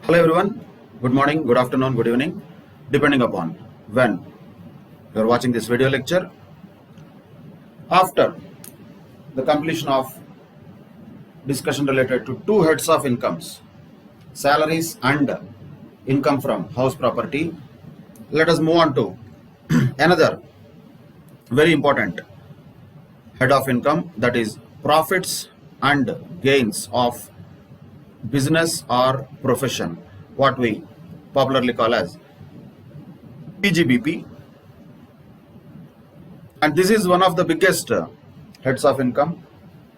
Hello everyone, good morning, good afternoon, good evening, depending upon when you are watching this video lecture. After the completion of discussion related to two heads of incomes, salaries and income from house property, let us move on to another very important head of income, that is profits and gains of business or profession, what we popularly call as PGBP. And this is one of the biggest heads of income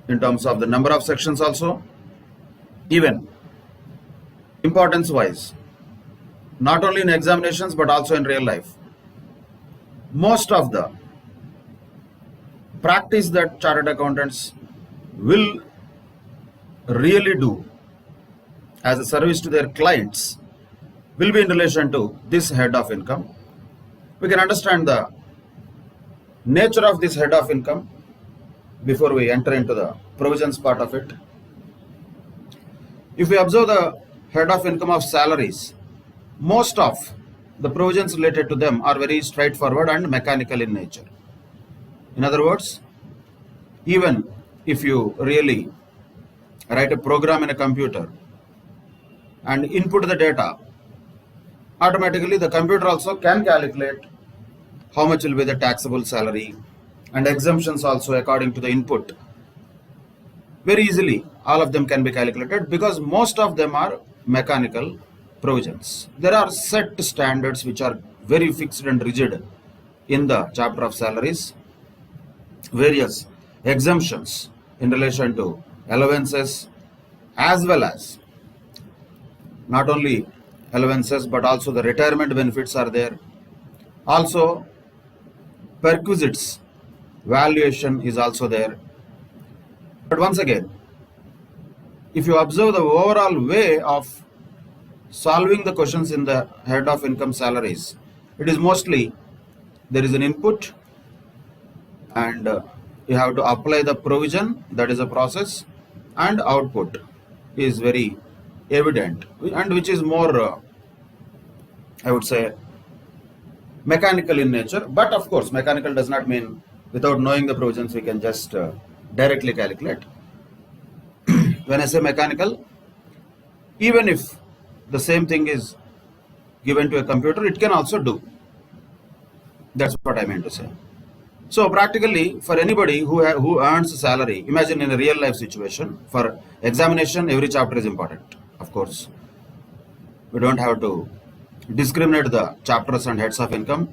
in terms of the number of sections also, even importance wise, not only in examinations but also in real life. Most of the practice that chartered accountants will really do as a service to their clients will be in relation to this head of income. We can understand the nature of this head of income before we enter into the provisions part of it. If we observe the head of income of salaries, most of the provisions related to them are very straightforward and mechanical in nature. In other words, even if you really write a program in a computer and input the data, automatically the computer also can calculate how much will be the taxable salary and exemptions also according to the input. Very easily all of them can be calculated because most of them are mechanical provisions. There are set standards which are very fixed and rigid in the chapter of salaries, various exemptions in relation to allowances, as well as not only allowances but also the retirement benefits are there. Also perquisites valuation is also there. But once again, if you observe the overall way of solving the questions in the head of income salaries, it is mostly there is an input and you have to apply the provision, that is a process, and output is very evident and which is more I would say mechanical in nature. But of course mechanical does not mean without knowing the provisions we can just directly calculate. When I say mechanical, even if the same thing is given to a computer, it can also do. That's what I meant to say. So practically for anybody who earns a salary, imagine in a real life situation, for examination every chapter is important. Of course, we don't have to discriminate the chapters and heads of income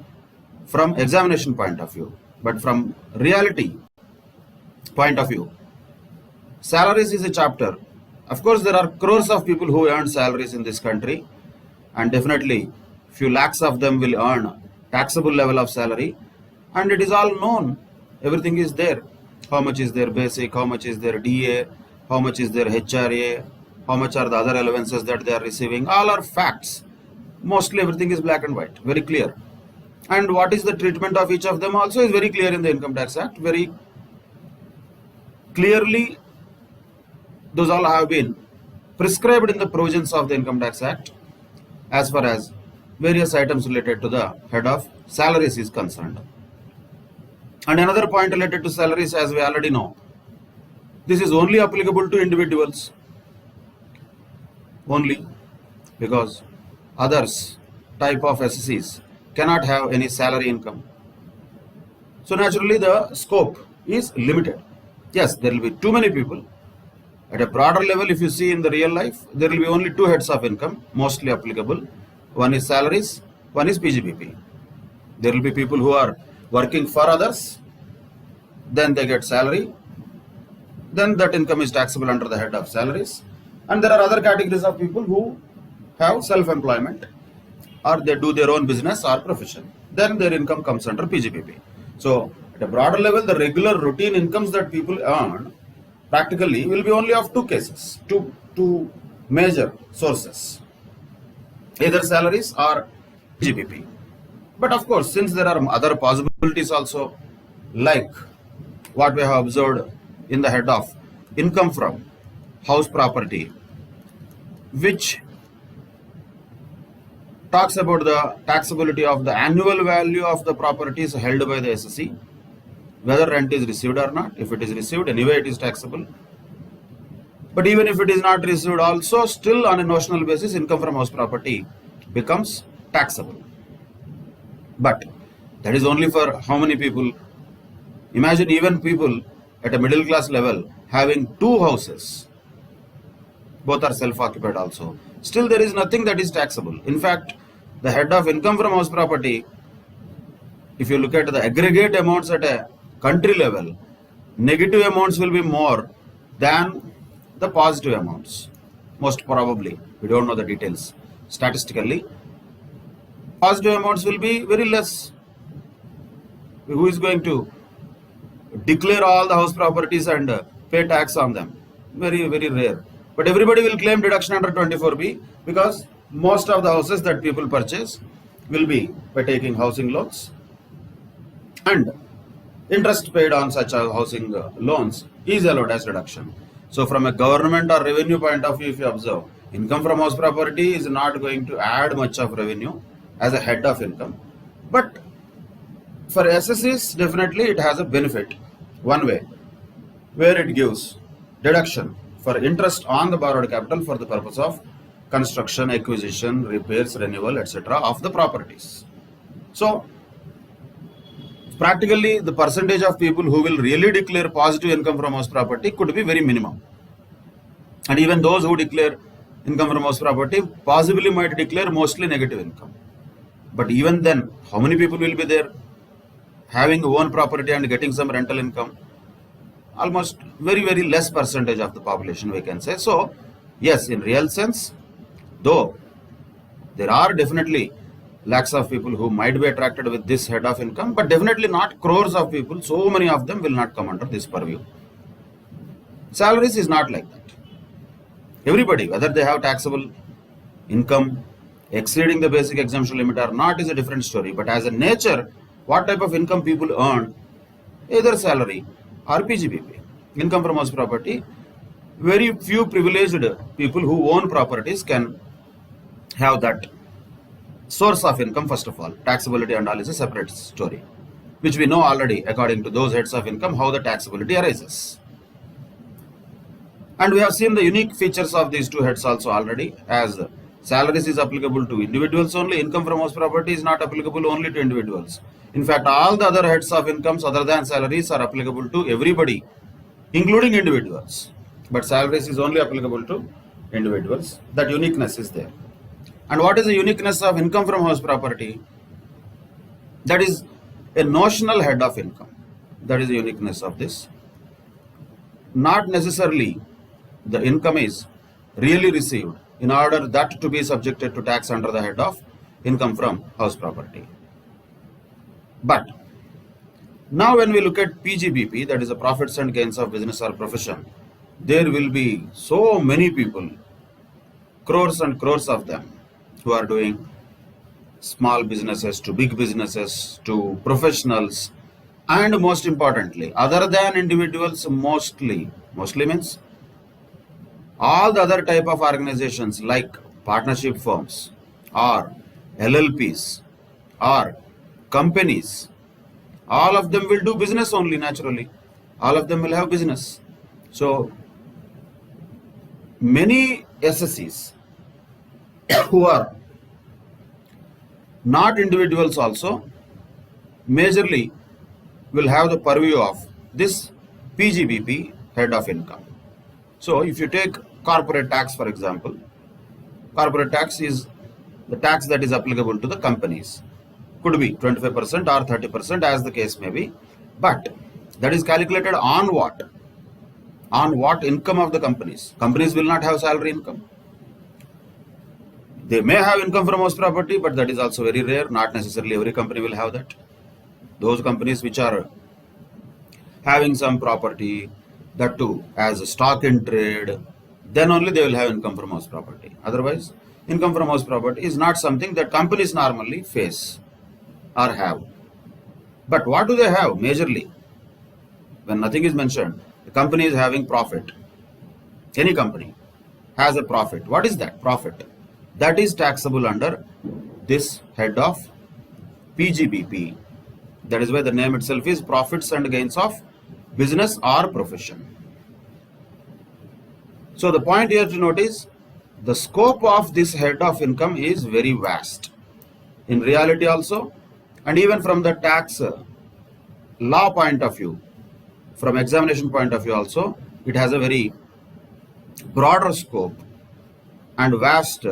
from examination point of view, but from reality point of view, salaries is a chapter. Of course, there are crores of people who earn salaries in this country, and definitely few lakhs of them will earn taxable level of salary, and it is all known. Everything is there. How much is their basic, how much is their DA, how much is their HRA, how much are the other allowances that they are receiving. All are facts. Mostly everything is black and white, very clear. And what is the treatment of each of them also is very clear in the Income Tax Act. Very clearly those all have been prescribed in the provisions of the Income Tax Act as far as various items related to the head of salaries is concerned. And another point related to salaries, as we already know, this is only applicable to individuals only, because others type of SSCs cannot have any salary income. So naturally the scope is limited. Yes, there will be too many people. At a broader level, if you see in the real life, there will be only two heads of income mostly applicable. One is salaries, one is PGBP. There will be people who are working for others, then they get salary, then that income is taxable under the head of salaries. And there are other categories of people who have self-employment or they do their own business or profession. Then their income comes under PGBP. So at a broader level, the regular routine incomes that people earn practically will be only of two cases, two major sources, either salaries or PGBP. But of course, since there are other possibilities also, like what we have observed in the head of income from house property, which talks about the taxability of the annual value of the properties held by the SSE, whether rent is received or not. If it is received, anyway it is taxable. But even if it is not received also, still on a notional basis, income from house property becomes taxable. But that is only for how many people? Imagine even people at a middle class level having 2 houses. Both are self-occupied also. Still there is nothing that is taxable. In fact, the head of income from house property, if you look at the aggregate amounts at a country level, negative amounts will be more than the positive amounts. Most probably. We don't know the details. Statistically, positive amounts will be very less. Who is going to declare all the house properties and pay tax on them? Very, very rare. But everybody will claim deduction under 24B because most of the houses that people purchase will be by taking housing loans, and interest paid on such housing loans is allowed as deduction. So from a government or revenue point of view, if you observe, income from house property is not going to add much of revenue as a head of income. But for SSEs, definitely it has a benefit one way, where it gives deduction for interest on the borrowed capital for the purpose of construction, acquisition, repairs, renewal, etc. of the properties. So practically the percentage of people who will really declare positive income from house property could be very minimum. And even those who declare income from house property possibly might declare mostly negative income. But even then, how many people will be there having own property and getting some rental income? Almost very, very less percentage of the population, we can say. So yes, in real sense, though there are definitely lakhs of people who might be attracted with this head of income, but definitely not crores of people. So many of them will not come under this purview. Salaries is not like that. Everybody, whether they have taxable income exceeding the basic exemption limit or not, is a different story. But as a nature, what type of income people earn, either salary or PGBP, income from house property, very few privileged people who own properties can have that source of income. First of all, taxability and all is a separate story, which we know already according to those heads of income how the taxability arises. And we have seen the unique features of these 2 heads also already, as salaries is applicable to individuals only, income from house property is not applicable only to individuals. In fact, all the other heads of incomes other than salaries are applicable to everybody, including individuals. But salaries is only applicable to individuals. That uniqueness is there. And what is the uniqueness of income from house property? That is a notional head of income. That is the uniqueness of this. Not necessarily the income is really received in order that to be subjected to tax under the head of income from house property. But now when we look at PGBP, that is the profits and gains of business or profession, there will be so many people, crores and crores of them, who are doing small businesses to big businesses to professionals, and most importantly, other than individuals, mostly means all the other type of organizations like partnership firms or LLPs or companies, all of them will do business only naturally. All of them will have business. So many SSEs who are not individuals also majorly will have the purview of this PGBP head of income. So if you take corporate tax, for example, corporate tax is the tax that is applicable to the companies. Could be 25% or 30% as the case may be, but that is calculated on what? On what income of the companies? Companies will not have salary income. They may have income from house property, but that is also very rare. Not necessarily every company will have that. Those companies which are having some property, that too as a stock in trade, then only they will have income from house property. Otherwise, income from house property is not something that companies normally face or have. But what do they have majorly? When nothing is mentioned, the company is having profit. Any company has a profit. What is that profit? That is taxable under this head of PGBP. That is why the name itself is profits and gains of business or profession. So the point here to note is the scope of this head of income is very vast in reality also, and even from the tax law point of view, from examination point of view also, it has a very broader scope and vast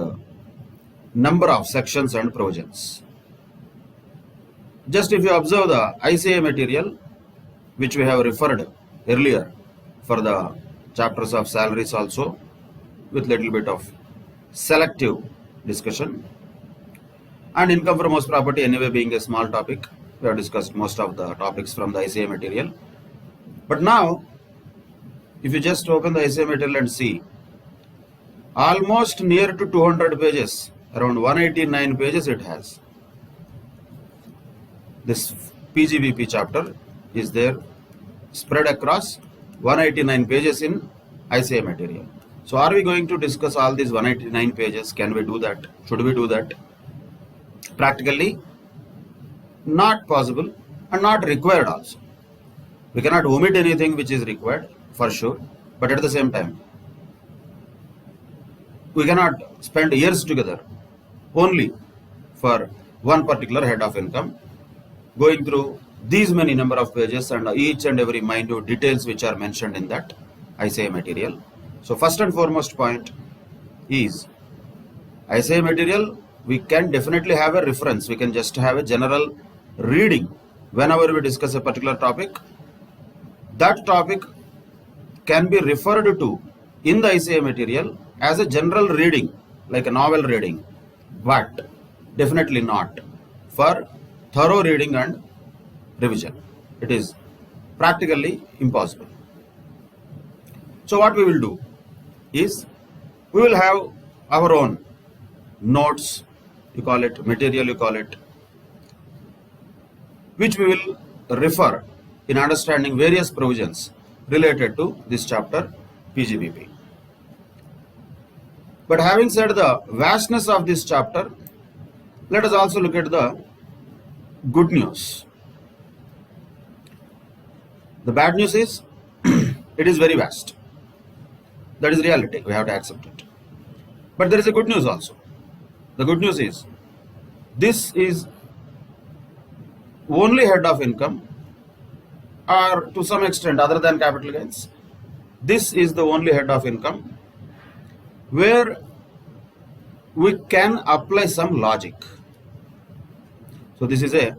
number of sections and provisions. Just if you observe the ICA material, which we have referred earlier for the chapters of salaries also, with little bit of selective discussion, and income from house property anyway being a small topic, we have discussed most of the topics from the ICA material. But now, if you just open the ICA material and see, almost near to 200 pages, around 189 pages it has. This PGBP chapter is there spread across 189 pages in ICA material. So are we going to discuss all these 189 pages? Can we do that? Should we do that? Practically not possible and not required also. We cannot omit anything which is required for sure, but at the same time, we cannot spend years together only for one particular head of income, going through these many number of pages and each and every minute details which are mentioned in that ICA material. So first and foremost point is ICA material, we can definitely have a reference. We can just have a general reading whenever we discuss a particular topic. That topic can be referred to in the ICA material as a general reading, like a novel reading, but definitely not for thorough reading and revision. It is practically impossible. So what we will do is we will have our own notes, you call it material, you call it, which we will refer in understanding various provisions related to this chapter PGBP. But having said the vastness of this chapter, let us also look at the good news. The bad news is it is very vast. That is reality. We have to accept it. But there is a good news also. The good news is this is only head of income, or to some extent other than capital gains, this is the only head of income where we can apply some logic. So this is a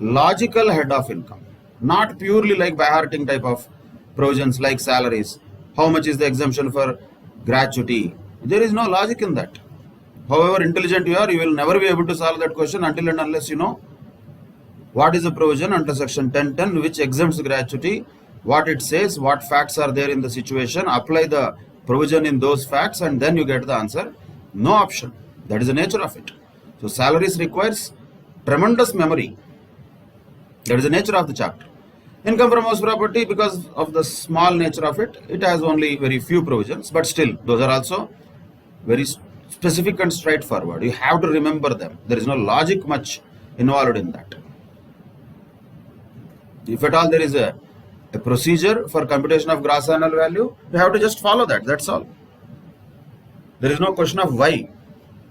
logical head of income, not purely like by hearting type of provisions like salaries. How much is the exemption for gratuity? There is no logic in that. However intelligent you are, you will never be able to solve that question until and unless you know what is the provision under section 1010 which exempts gratuity, what it says, what facts are there in the situation, apply the provision in those facts, and then you get the answer. No option. That is the nature of it. So salaries requires tremendous memory. That is the nature of the chapter. Income from house property, because of the small nature of it, it has only very few provisions, but still those are also very specific and straightforward. You have to remember them. There is no logic much involved in that. If at all there is a procedure for computation of gross annual value, you have to just follow that. That's all. There is no question of why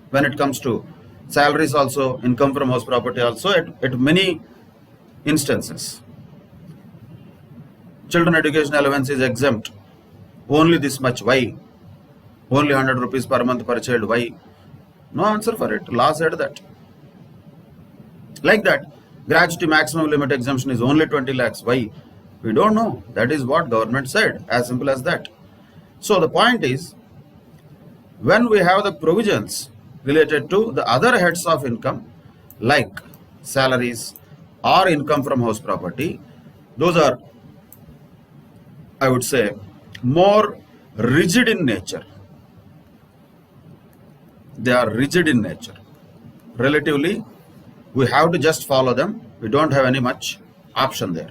when it comes to salaries also, income from house property also, at many instances. Children education allowance is exempt. Only this much. Why? Only 100 rupees per month per child. Why? No answer for it. Law said that. Like that, gratuity maximum limit exemption is only 20 lakhs. Why? We don't know. That is what government said. As simple as that. So the point is, when we have the provisions related to the other heads of income, like salaries or income from house property, those are, I would say, more rigid in nature. They are rigid in nature. Relatively, we have to just follow them. We don't have any much option there.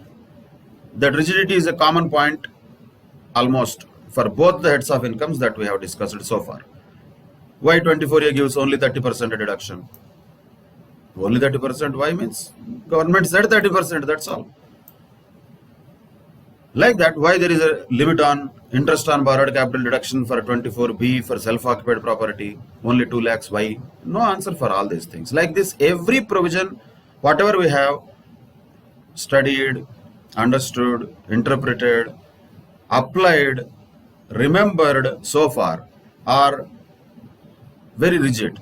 That rigidity is a common point almost for both the heads of incomes that we have discussed so far. Why 24A gives only 30% deduction? Only 30%. Why? Means government said 30%, that's all. Like that, why there is a limit on interest on borrowed capital deduction for 24B for self-occupied property, only 2 lakhs, why? No answer for all these things. Like this, every provision, whatever we have studied, understood, interpreted, applied, remembered so far are very rigid,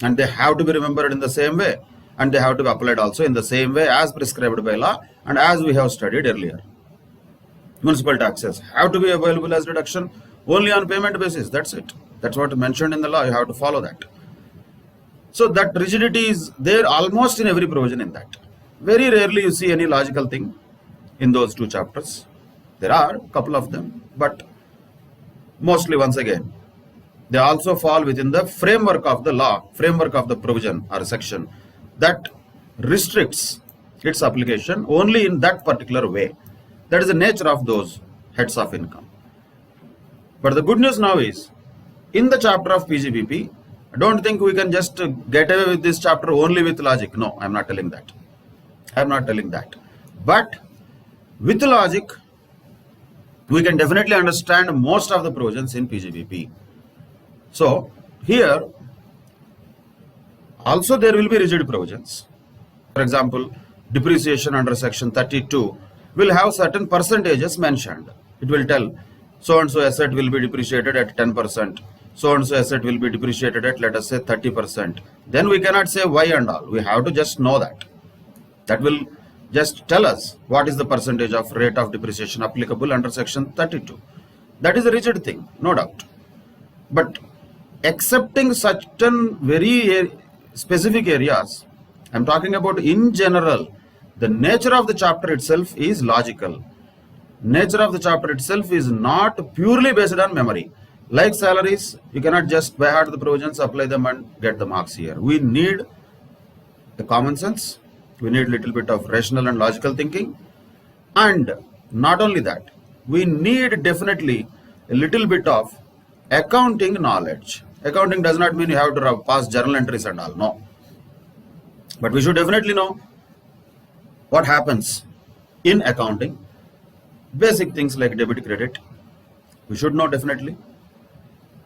and they have to be remembered in the same way, and they have to be applied also in the same way as prescribed by law and as we have studied earlier. Municipal taxes have to be available as deduction only on payment basis. That's it. That's what mentioned in the law. You have to follow that. So that rigidity is there almost in every provision in that. Very rarely you see any logical thing in those two chapters. There are a couple of them, but mostly, once again, they also fall within the framework of the law, framework of the provision or section that restricts its application only in that particular way. That is the nature of those heads of income. But the good news now is, in the chapter of PGBP, I don't think we can just get away with this chapter only with logic. No, I am not telling that. I am not telling that. But with logic, we can definitely understand most of the provisions in PGBP. So here, also there will be rigid provisions. For example, depreciation under section 32 will have certain percentages mentioned. It will tell so and so asset will be depreciated at 10%, so and so asset will be depreciated at, let us say, 30%. Then we cannot say why and all. We have to just know that. That will just tell us what is the percentage of rate of depreciation applicable under section 32. That is a rigid thing, no doubt. But accepting certain very specific areas, I am talking about in general, the nature of the chapter itself is logical. Nature of the chapter itself is not purely based on memory. Like salaries, you cannot just by heart the provisions, apply them and get the marks here. We need the common sense. We need a little bit of rational and logical thinking. And not only that, we need definitely a little bit of accounting knowledge. Accounting does not mean you have to pass journal entries and all, no. But we should definitely know what happens in accounting. Basic things like debit, credit, we should know definitely.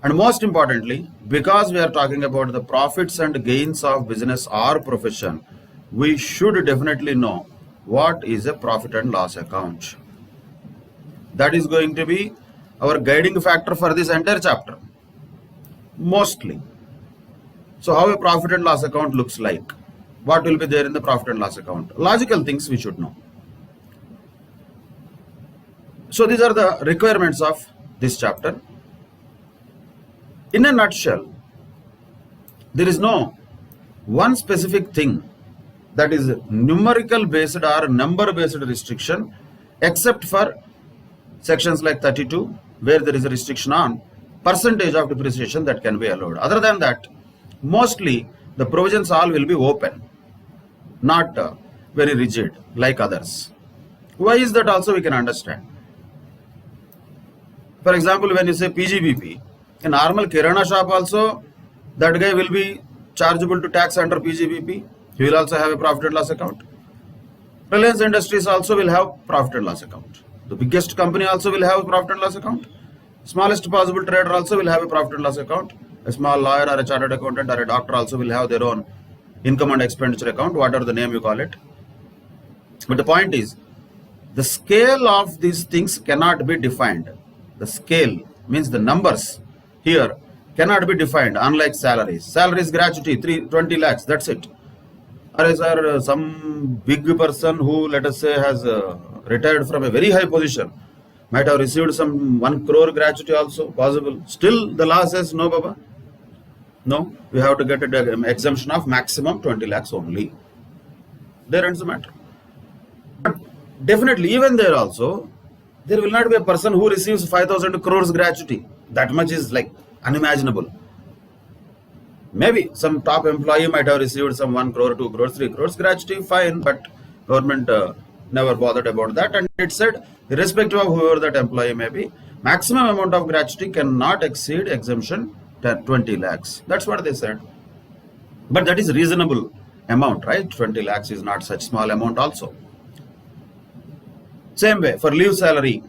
And most importantly, because we are talking about the profits and gains of business or profession, we should definitely know what is a profit and loss account. That is going to be our guiding factor for this entire chapter, mostly. So how a profit and loss account looks like, what will be there in the profit and loss account, logical things we should know. So these are the requirements of this chapter. In a nutshell, there is no one specific thing that is numerical based or number based restriction, except for sections like 32, where there is a restriction on percentage of depreciation that can be allowed. Other than that, mostly the provisions all will be open, not very rigid like others. Why is that also we can understand. For example, when you say PGBP, a normal Kirana shop also, that guy will be chargeable to tax under PGBP. He will also have a profit and loss account. Reliance Industries also will have profit and loss account. The biggest company also will have a profit and loss account. Smallest possible trader also will have a profit and loss account. A small lawyer or a chartered accountant or a doctor also will have their own income and expenditure account, whatever the name you call it. But the point is, the scale of these things cannot be defined. The scale means the numbers here cannot be defined, unlike salaries. Salaries gratuity 20 lakhs, that's it. Or some big person who, let us say, has retired from a very high position, might have received some 1 crore gratuity also possible. Still the law says no, Baba. No, we have to get an exemption of maximum 20 lakhs only. There ends the matter. But definitely even there also, there will not be a person who receives 5,000 crores gratuity. That much is like unimaginable. Maybe some top employee might have received some 1 crore, 2 crores, 3 crores gratuity, fine, but government never bothered about that, and it said, irrespective of whoever that employee may be, maximum amount of gratuity cannot exceed exemption 20 lakhs. That's what they said. But that is reasonable amount, right? 20 lakhs is not such small amount also. Same way, for leave salary,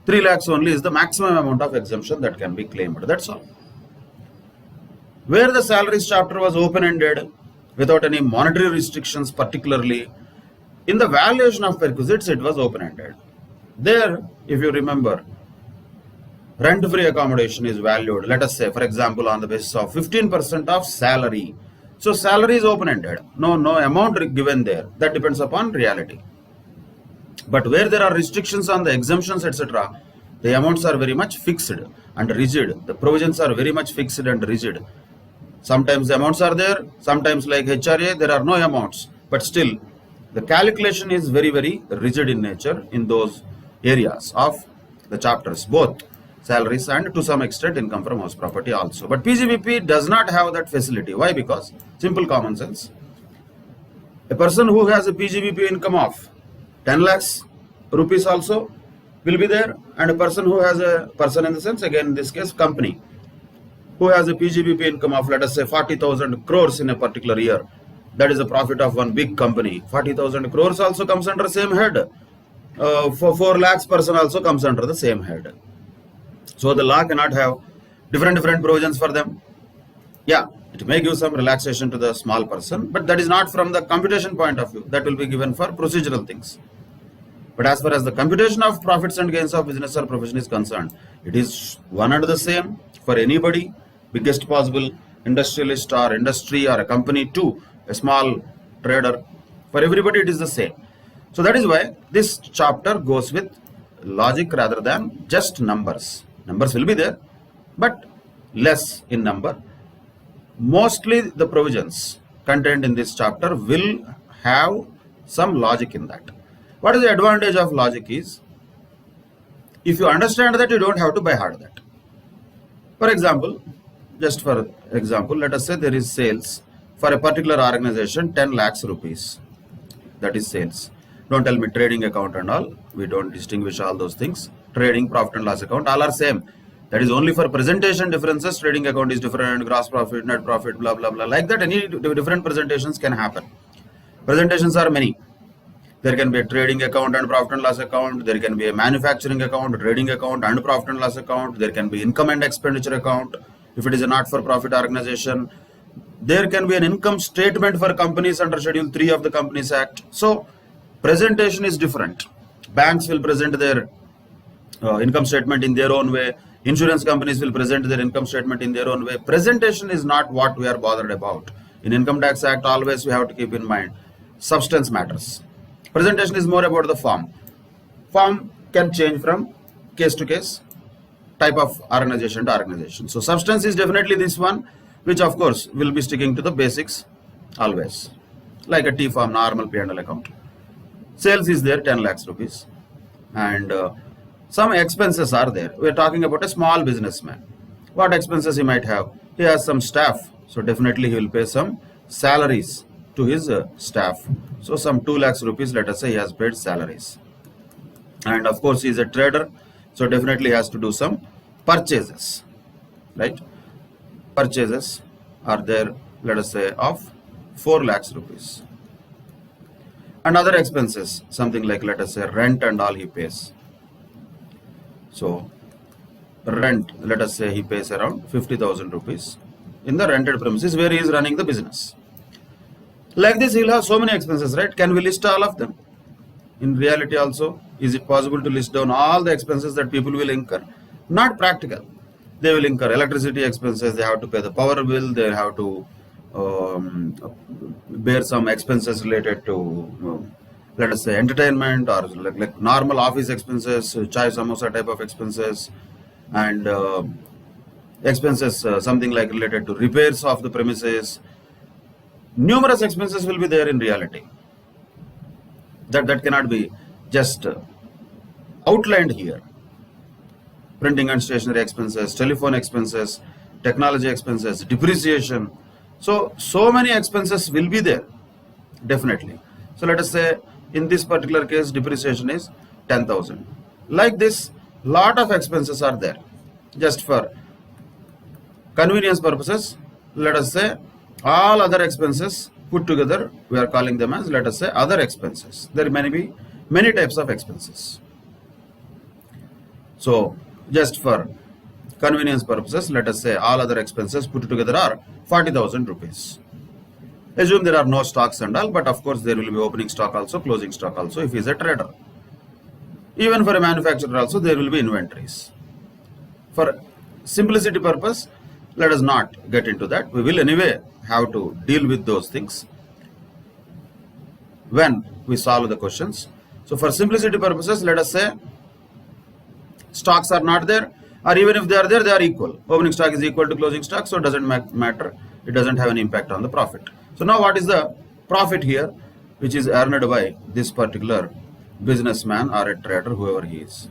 3 lakhs only is the maximum amount of exemption that can be claimed. That's all. Where the salaries chapter was open-ended, without any monetary restrictions particularly, in the valuation of perquisites, it was open-ended. There, if you remember, rent-free accommodation is valued, let us say, for example, on the basis of 15% of salary. So salary is open-ended. No amount given there. That depends upon reality. But where there are restrictions on the exemptions, etc., the amounts are very much fixed and rigid. The provisions are very much fixed and rigid. Sometimes the amounts are there, sometimes like HRA, there are no amounts. But still, the calculation is very, very rigid in nature in those areas of the chapters, both salaries and to some extent income from house property also. But PGBP does not have that facility. Why? Because simple common sense. A person who has a PGBP income of 10 lakhs rupees also will be there, and a person who has a person in the sense, again in this case company, who has a PGBP income of, let us say, 40,000 crores in a particular year. That is the profit of one big company. 40,000 crores also comes under same head. For 4 lakhs person also comes under the same head. So the law cannot have different provisions for them. Yeah, it may give some relaxation to the small person, but that is not from the computation point of view. That will be given for procedural things. But as far as the computation of profits and gains of business or profession is concerned, it is one and the same for anybody, biggest possible industrialist or industry or a company to a small trader. For everybody it is the same. So that is why this chapter goes with logic rather than just numbers. Numbers will be there, but less in number. Mostly the provisions contained in this chapter will have some logic in that. What is the advantage of logic is, if you understand that, you don't have to by heart that. For example, just for example, let us say there is sales for a particular organization 10 lakhs rupees. That is sales. Don't tell me trading account and all. We don't distinguish all those things. Trading, profit and loss account, all are same. That is only for presentation differences. Trading account is different, gross profit, net profit, blah, blah, blah. Like that, any different presentations can happen. Presentations are many. There can be a trading account and profit and loss account. There can be a manufacturing account, trading account and profit and loss account. There can be income and expenditure account. If it is a not-for-profit organization, there can be an income statement for companies under Schedule 3 of the Companies Act. So, presentation is different. Banks will present their income statement in their own way. Insurance companies will present their income statement in their own way. Presentation is not what we are bothered about. In Income Tax Act, always we have to keep in mind, substance matters. Presentation is more about the form. Form can change from case to case, type of organization to organization. So substance is definitely this one, which of course will be sticking to the basics always. Like a T form, normal P&L account. Sales is there, 10 lakhs rupees. And some expenses are there. We are talking about a small businessman. What expenses he might have? He has some staff. So definitely he will pay some salaries to his staff. So some 2 lakhs rupees, let us say he has paid salaries. And of course he is a trader. So definitely he has to do some purchases, right? Purchases are there, let us say, of 4 lakhs rupees. And other expenses, something like, let us say, rent and all he pays. So rent, let us say he pays around 50,000 rupees in the rented premises where he is running the business. Like this, he'll have so many expenses, right? Can we list all of them? In reality also, is it possible to list down all the expenses that people will incur? Not practical. They will incur electricity expenses, they have to pay the power bill, they have to bear some expenses related to, let us say, entertainment or like normal office expenses, chai samosa type of expenses, and expenses something like related to repairs of the premises. Numerous expenses will be there in reality. That cannot be just outlined here. Printing and stationery expenses, telephone expenses, technology expenses, depreciation. So many expenses will be there, definitely. So let us say in this particular case, depreciation is 10,000. Like this, lot of expenses are there. Just for convenience purposes, let us say all other expenses put together, we are calling them as, let us say, other expenses. There may be many types of expenses. So just for convenience purposes, let us say all other expenses put together are 40,000 rupees. Assume there are no stocks and all, but of course there will be opening stock also, closing stock also if he is a trader. Even for a manufacturer also there will be inventories. For simplicity purpose, let us not get into that. We will anyway have to deal with those things when we solve the questions. So for simplicity purposes, let us say stocks are not there, or even if they are there, they are equal. Opening stock is equal to closing stock, so it doesn't matter. It doesn't have any impact on the profit. So now what is the profit here, which is earned by this particular businessman or a trader, whoever he is?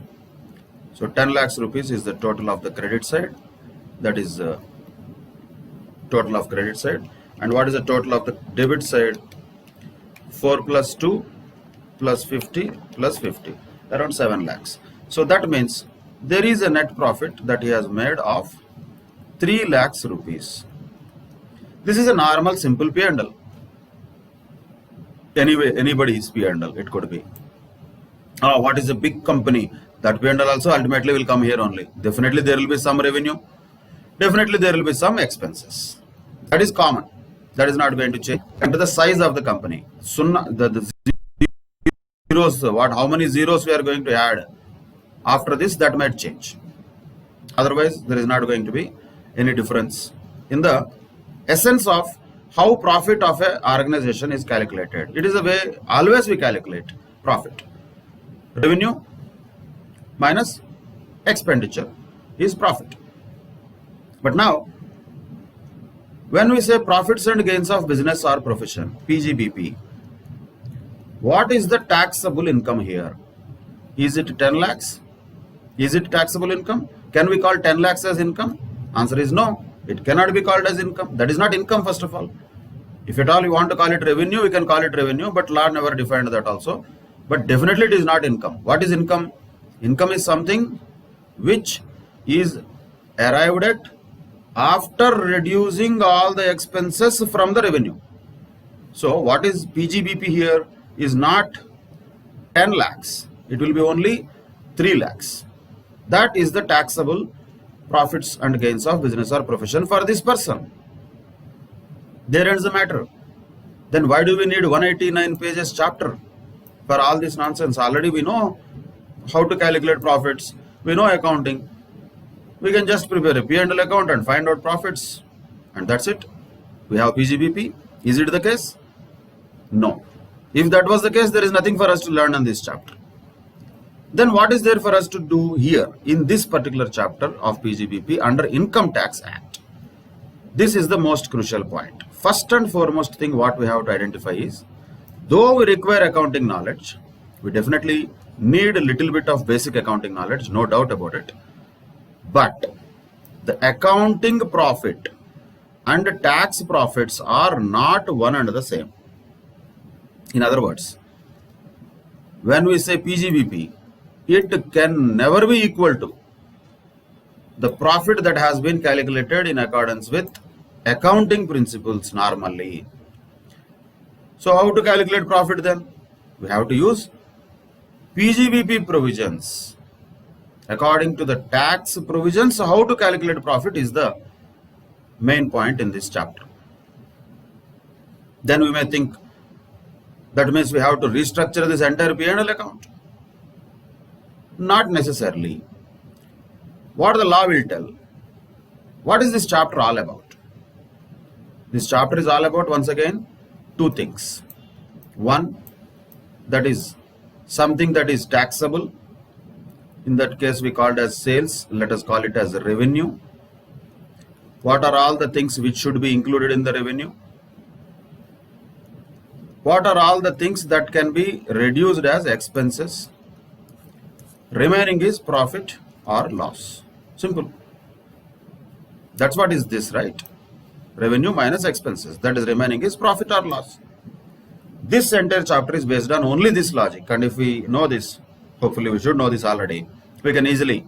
So 10 lakhs rupees is the total of the credit side. That is total of credit side. And what is the total of the debit side? 4 plus 2 plus 50 plus 50, around 7 lakhs. So that means there is a net profit that he has made of 3 lakhs rupees. This is a normal simple P&L. Anyway, anybody's P&L it could be. What is a big company? That P&L also ultimately will come here only. Definitely there will be some revenue. Definitely there will be some expenses. That is common. That is not going to change. And the size of the company. The zeros, how many zeros we are going to add after this, that might change. Otherwise, there is not going to be any difference in the essence of how profit of an organization is calculated. It is a way always we calculate profit. Revenue minus expenditure is profit. But now, when we say profits and gains of business or profession, PGBP, what is the taxable income here? Is it 10 lakhs? Is it taxable income? Can we call 10 lakhs as income? Answer is no. It cannot be called as income. That is not income, first of all. If at all you want to call it revenue, we can call it revenue, but law never defined that also. But definitely it is not income. What is income? Income is something which is arrived at after reducing all the expenses from the revenue. So what is PGBP here is not 10 lakhs. It will be only 3 lakhs. That is the taxable profits and gains of business or profession for this person. There ends the matter. Then why do we need 189 pages chapter for all this nonsense? Already we know how to calculate profits. We know accounting. We can just prepare a P&L account and find out profits. And that's it. We have PGBP. Is it the case? No. If that was the case, there is nothing for us to learn in this chapter. Then what is there for us to do here in this particular chapter of PGBP under Income Tax Act? This is the most crucial point. First and foremost thing what we have to identify is, though we require accounting knowledge, we definitely need a little bit of basic accounting knowledge, no doubt about it. But the accounting profit and tax profits are not one and the same. In other words, when we say PGBP, it can never be equal to the profit that has been calculated in accordance with accounting principles normally. So how to calculate profit then? We have to use PGBP provisions. According to the tax provisions, how to calculate profit is the main point in this chapter. Then we may think that means we have to restructure this entire P&L account. Not necessarily. What the law will tell. What is this chapter all about? This chapter is all about, once again, two things. One, that is something that is taxable. In that case, we call it as sales. Let us call it as revenue. What are all the things which should be included in the revenue? What are all the things that can be reduced as expenses? Remaining is profit or loss. Simple. That's what is this, right? Revenue minus expenses. That is remaining is profit or loss. This entire chapter is based on only this logic. And if we know this, hopefully we should know this already, we can easily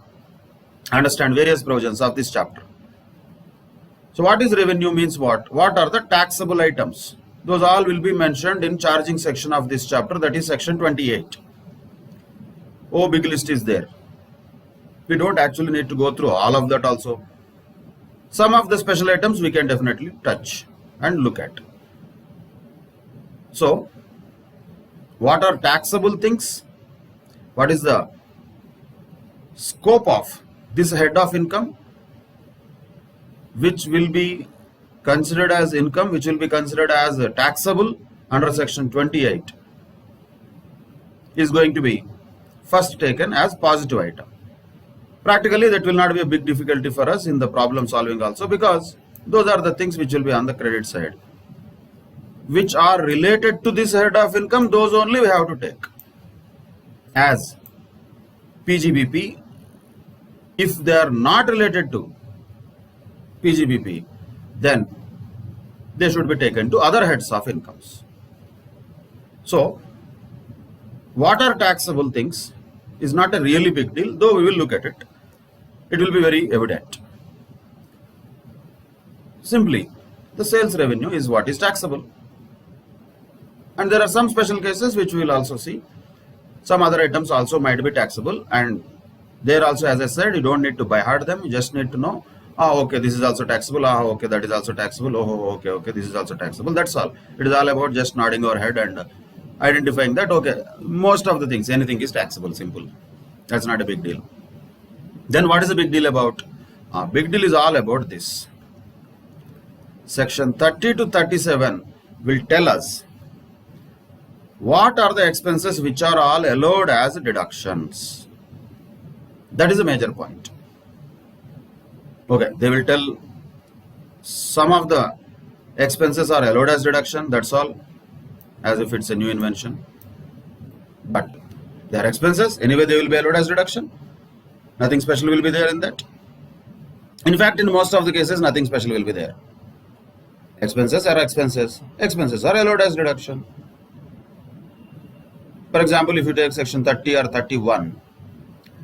understand various provisions of this chapter. So what is revenue means what? What are the taxable items? Those all will be mentioned in charging section of this chapter, that is section 28. Oh, big list is there. We don't actually need to go through all of that also. Some of the special items we can definitely touch and look at. So, what are taxable things? What is the scope of this head of income, which will be considered as income, which will be considered as taxable under section 28, is going to be first taken as positive item. Practically, that will not be a big difficulty for us in the problem solving also, because those are the things which will be on the credit side. Which are related to this head of income, those only we have to take as PGBP. If they are not related to PGBP, then they should be taken to other heads of incomes. So, what are taxable things is not a really big deal, though we will look at it. It will be very evident. Simply, the sales revenue is what is taxable. And there are some special cases which we will also see. Some other items also might be taxable, and there also, as I said, you don't need to by heart them, you just need to know, okay, this is also taxable, okay, that is also taxable, okay, this is also taxable, that's all. It is all about just nodding our head and identifying that, okay, most of the things, anything is taxable, simple. That's not a big deal. Then what is the big deal about? Big deal is all about this. Section 30 to 37 will tell us what are the expenses which are all allowed as deductions. That is a major point. Okay, they will tell some of the expenses are allowed as deduction, that's all, as if it's a new invention. But they are expenses, anyway they will be allowed as deduction. Nothing special will be there in that. In fact, in most of the cases, nothing special will be there. Expenses are expenses. Expenses are allowed as deduction. For example, if you take section 30 or 31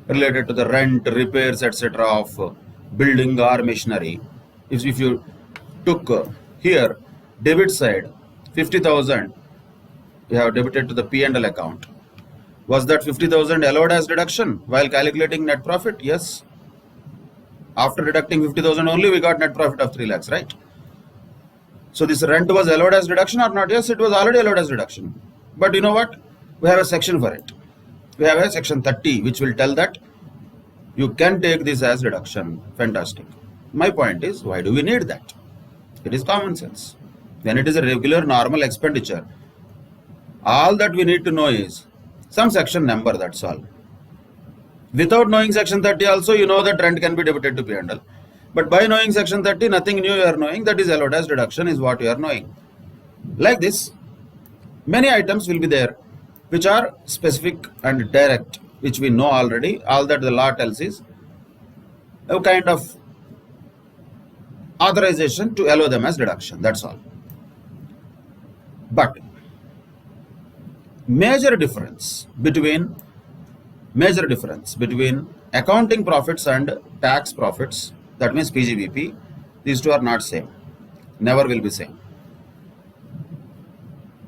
related to the rent, repairs, etc. of building or machinery, if you took here debit side 50,000, you have debited to the P&L account. Was that 50,000 allowed as deduction while calculating net profit? Yes. After deducting 50,000 only, we got net profit of 3 lakhs, right? So this rent was allowed as deduction or not? Yes, it was already allowed as deduction. But you know what? We have a section for it. We have a section 30 which will tell that you can take this as deduction. Fantastic. My point is, why do we need that? It is common sense. When it is a regular normal expenditure, all that we need to know is some section number, that's all. Without knowing section 30 also, you know that rent can be debited to P&L. But by knowing section 30, nothing new you are knowing, that is allowed as deduction is what you are knowing. Like this, many items will be there which are specific and direct, which we know already. All that the law tells is a kind of authorization to allow them as deduction, that's all. But major difference between accounting profits and tax profits, that means PGBP, these two are not same, never will be same.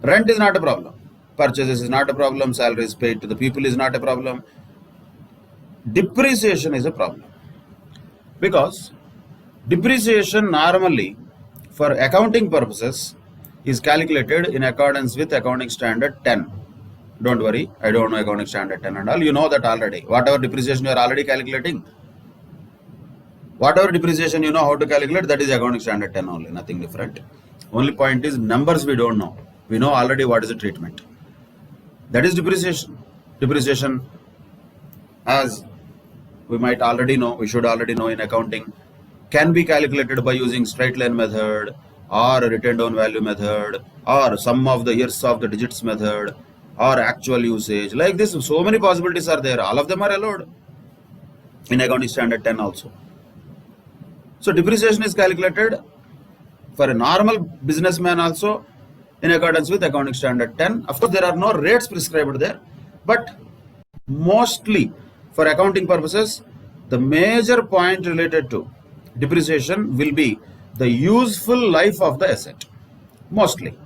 Rent is not a problem, purchases is not a problem, salaries paid to the people is not a problem. Depreciation is a problem, because depreciation normally for accounting purposes is calculated in accordance with accounting standard 10. Don't worry, I don't know accounting standard 10 and all, you know that already. Whatever depreciation you are already calculating, whatever depreciation you know how to calculate, that is accounting standard 10 only, nothing different. Only point is numbers we don't know. We know already what is the treatment. That is depreciation. Depreciation, as we might already know, we should already know in accounting, can be calculated by using straight line method or written down value method or sum of the years of the digits method or actual usage. Like this, so many possibilities are there. All of them are allowed in accounting standard 10 also. So depreciation is calculated for a normal businessman also in accordance with accounting standard 10. Of course, there are no rates prescribed there, but mostly for accounting purposes, the major point related to depreciation will be the useful life of the asset. Mostly.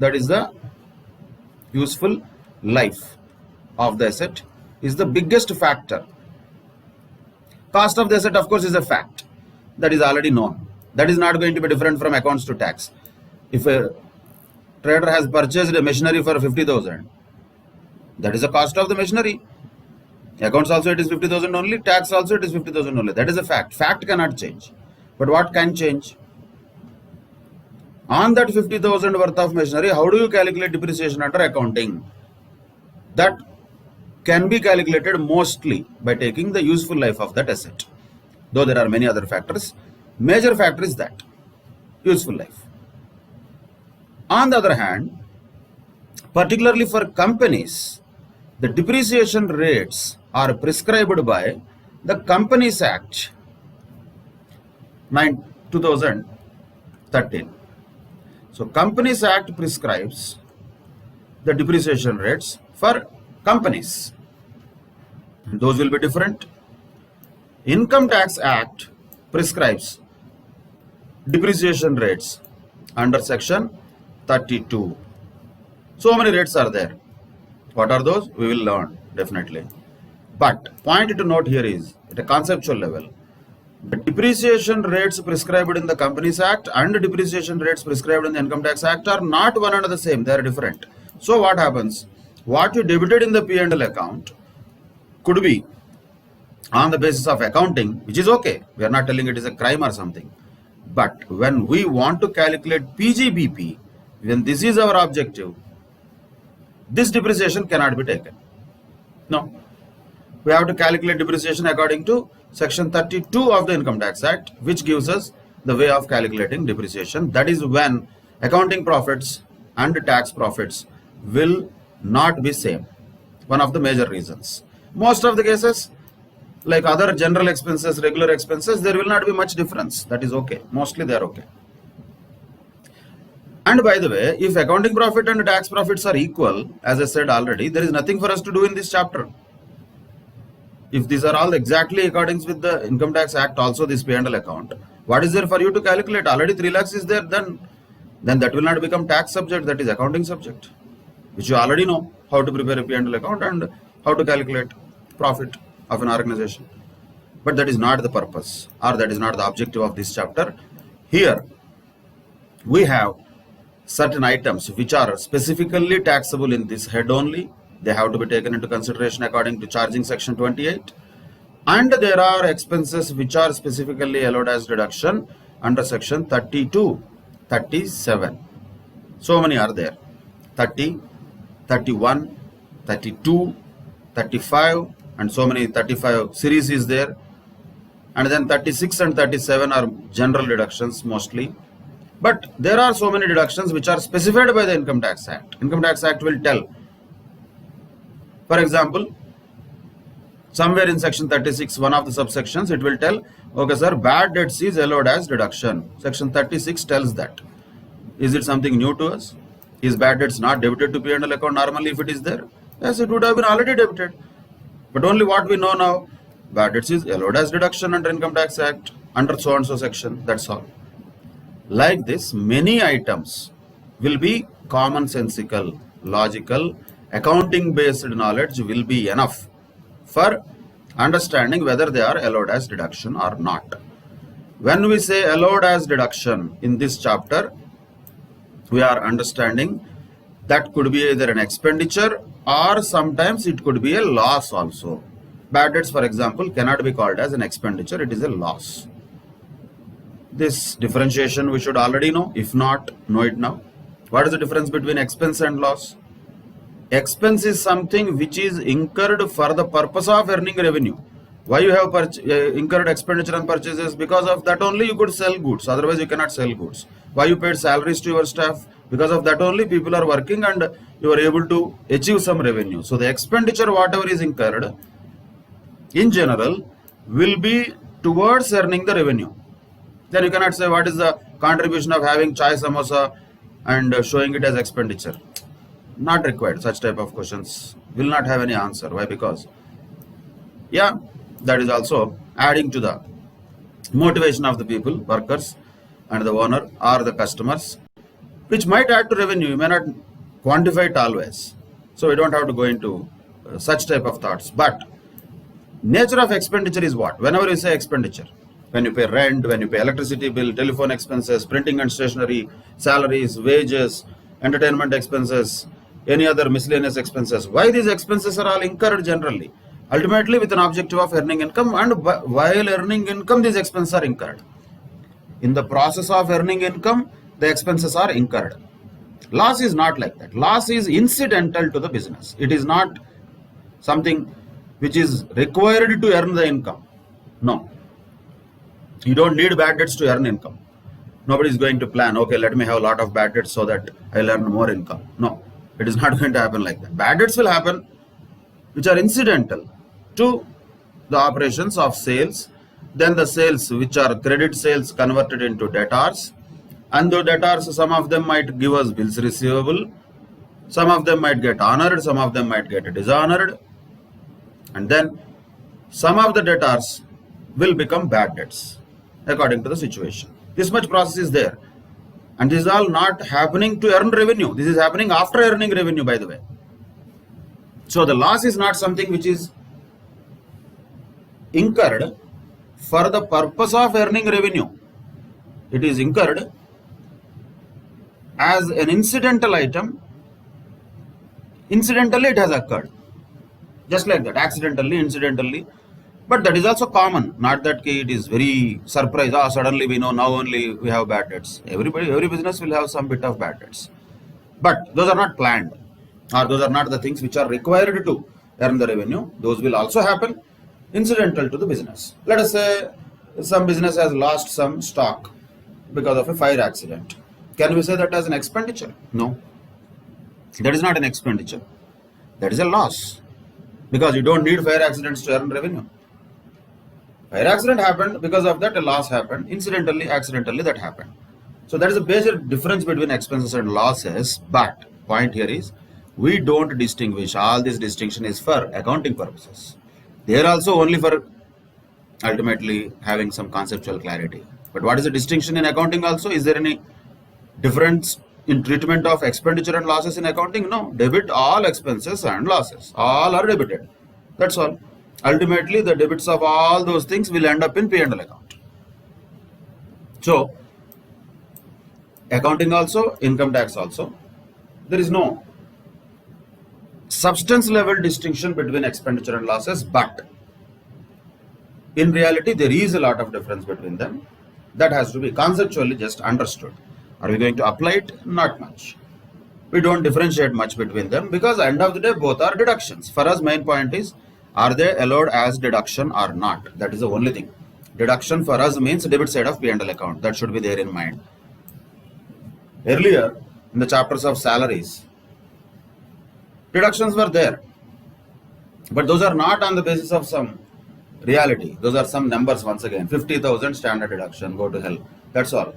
that is the useful life of the asset, is the biggest factor. Cost of the asset, of course, is a fact that is already known. That is not going to be different from accounts to tax. If a trader has purchased a machinery for 50,000, that is the cost of the machinery. Accounts also it is 50,000 only, tax also it is 50,000 only. That is a fact. Fact cannot change. But what can change? On that 50,000 worth of machinery, how do you calculate depreciation under accounting? That can be calculated mostly by taking the useful life of that asset. Though there are many other factors, major factor is that, useful life. On the other hand, particularly for companies, the depreciation rates are prescribed by the Companies Act 2013. So Companies Act prescribes the depreciation rates for companies. Those will be different. Income Tax Act prescribes depreciation rates under section 32. So many rates are there. What are those? We will learn definitely. But point to note here is, at a conceptual level, the depreciation rates prescribed in the Companies Act and the depreciation rates prescribed in the Income Tax Act are not one and the same. They are different. So what happens? What you debited in the P&L account could be on the basis of accounting, which is okay. We are not telling it is a crime or something. But when we want to calculate PGBP, when this is our objective, this depreciation cannot be taken. No. We have to calculate depreciation according to section 32 of the Income Tax Act, which gives us the way of calculating depreciation. That is when accounting profits and tax profits will not be same. One of the major reasons. Most of the cases, like other general expenses, regular expenses, there will not be much difference. That is okay. Mostly they are okay. And by the way, if accounting profit and tax profits are equal, as I said already, there is nothing for us to do in this chapter. If these are all exactly according with the Income Tax Act, also this P&L account, what is there for you to calculate? Already 3 lakhs is there, then that will not become tax subject, that is accounting subject, which you already know how to prepare a P&L account and how to calculate profit of an organization. But that is not the purpose, or that is not the objective of this chapter. Here we have certain items which are specifically taxable in this head only. They have to be taken into consideration according to charging section 28. And there are expenses which are specifically allowed as deduction under section 32, 37. So many are there. 30, 31, 32, 35, and so many 35 series is there. And then 36 and 37 are general deductions mostly. But there are so many deductions which are specified by the Income Tax Act. Income Tax Act will tell. For example, somewhere in section 36, one of the subsections, it will tell, okay sir, bad debts is allowed as deduction. Section 36 tells that. Is it something new to us? Is bad debts not debited to P&L account normally if it is there? Yes, it would have been already debited. But only what we know now, bad debts is allowed as deduction under Income Tax Act, under so and so section, that's all. Like this, many items will be commonsensical, logical, accounting based knowledge will be enough for understanding whether they are allowed as deduction or not. When we say allowed as deduction in this chapter, we are understanding that could be either an expenditure or sometimes it could be a loss also. Bad debts, for example, cannot be called as an expenditure, it is a loss. This differentiation we should already know. If not, know it now. What is the difference between expense and loss? Expense is something which is incurred for the purpose of earning revenue. Why you have incurred expenditure on purchases? Because of that only you could sell goods. Otherwise you cannot sell goods. Why you paid salaries to your staff? Because of that only people are working and you are able to achieve some revenue. So the expenditure, whatever is incurred, in general, will be towards earning the revenue. Then you cannot say what is the contribution of having chai samosa and showing it as expenditure. Not required. Such type of questions will not have any answer. Why? Because, yeah, that is also adding to the motivation of the people, workers and the owner or the customers which might add to revenue. You may not quantify it always. So we don't have to go into such type of thoughts. But nature of expenditure is what? Whenever you say expenditure, when you pay rent, when you pay electricity bill, telephone expenses, printing and stationery, salaries, wages, entertainment expenses, any other miscellaneous expenses. Why these expenses are all incurred generally? Ultimately with an objective of earning income, and while earning income, these expenses are incurred. In the process of earning income, the expenses are incurred. Loss is not like that. Loss is incidental to the business. It is not something which is required to earn the income. No. You don't need bad debts to earn income. Nobody is going to plan, okay, let me have a lot of bad debts so that I'll earn more income. No, it is not going to happen like that. Bad debts will happen which are incidental to the operations of sales. Then the sales which are credit sales converted into debtors. And the debtors, some of them might give us bills receivable. Some of them might get honored. Some of them might get dishonored. And then some of the debtors will become bad debts according to the situation. This much process is there. And this is all not happening to earn revenue. This is happening after earning revenue, by the way. So the loss is not something which is incurred for the purpose of earning revenue. It is incurred as an incidental item. Incidentally, it has occurred. Just like that, accidentally, incidentally. But that is also common. Not that it is very surprise. Suddenly we know now only we have bad debts. Every business will have some bit of bad debts. But those are not planned, or those are not the things which are required to earn the revenue. Those will also happen incidental to the business. Let us say some business has lost some stock because of a fire accident. Can we say that as an expenditure? No. That is not an expenditure. That is a loss. Because you don't need fire accidents to earn revenue. Fire accident happened, because of that a loss happened. Incidentally, accidentally that happened. So that is a major difference between expenses and losses. But point here is, we don't distinguish. All this distinction is for accounting purposes. They are also only for ultimately having some conceptual clarity. But what is the distinction in accounting also? Is there any difference in treatment of expenditure and losses in accounting? No. Debit all expenses and losses. All are debited. That's all. Ultimately, the debits of all those things will end up in P&L account. So, accounting also, income tax also, there is no substance level distinction between expenditure and losses, but in reality, there is a lot of difference between them. That has to be conceptually just understood. Are we going to apply it? Not much. We don't differentiate much between them, because at the end of the day, both are deductions. For us, main point is, are they allowed as deduction or not? That is the only thing. Deduction for us means debit side of P&L account. That should be there in mind. Earlier, in the chapters of salaries, deductions were there. But those are not on the basis of some reality. Those are some numbers once again. 50,000 standard deduction, go to hell. That's all.